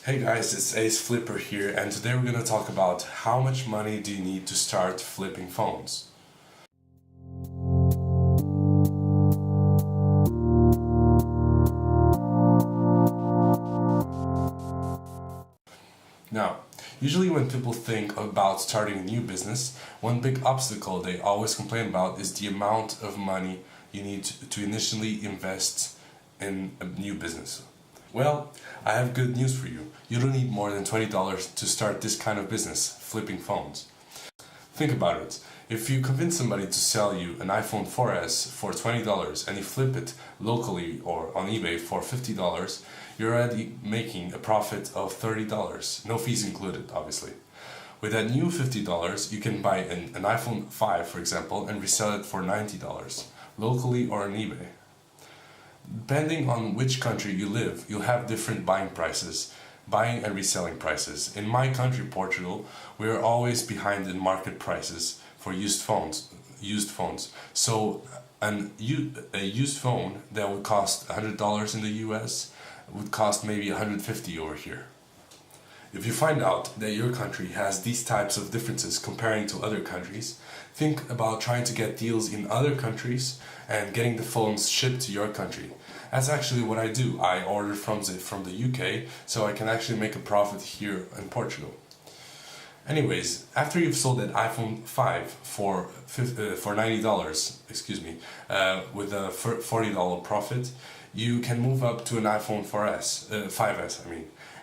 Hey guys, it's Ace Flipper here, and today we're going to talk about how much money do you need to start flipping phones. Now, usually when people think about starting a new business, one big obstacle they always complain about is the amount of money you need to initially invest in a new business. Well, I have good news for you. You don't need more than $20 to start this kind of business, flipping phones. Think about it. If you convince somebody to sell you an iPhone 4S for $20 and you flip it locally or on eBay for $50, you're already making a profit of $30, no fees included, obviously. With that new $50, you can buy an iPhone 5, for example, and resell it for $90, locally or on eBay. Depending on which country you live, you'll have different buying and reselling prices. In my country, Portugal, we are always behind in market prices for used phones. So a used phone that would cost $100 in the US would cost maybe $150 over here. If you find out that your country has these types of differences comparing to other countries, think about trying to get deals in other countries and getting the phones shipped to your country. That's actually what I do. I order from the UK so I can actually make a profit here in Portugal. Anyways, after you've sold that iPhone 5 for $90, with a $40 profit, you can move up to an iPhone 5S,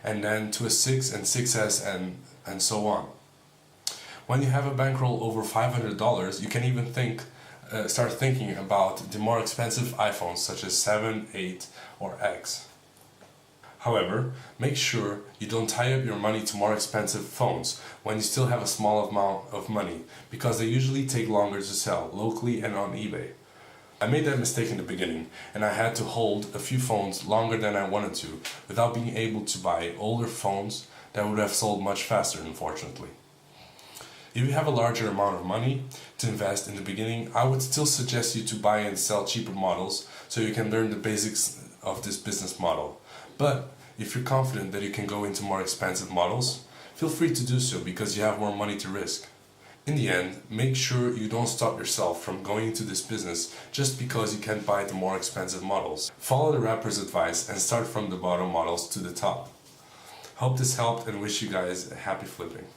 and then to a 6 and 6S and so on. When you have a bankroll over $500, you can even start thinking about the more expensive iPhones such as 7, 8 or X. However, make sure you don't tie up your money to more expensive phones when you still have a small amount of money, because they usually take longer to sell, locally and on eBay. I made that mistake in the beginning, and I had to hold a few phones longer than I wanted to, without being able to buy older phones that would have sold much faster, unfortunately. If you have a larger amount of money to invest in the beginning, I would still suggest you to buy and sell cheaper models so you can learn the basics of this business model. But if you're confident that you can go into more expensive models, feel free to do so because you have more money to risk. In the end, make sure you don't stop yourself from going into this business just because you can't buy the more expensive models. Follow the rapper's advice and start from the bottom models to the top. Hope this helped and wish you guys a happy flipping.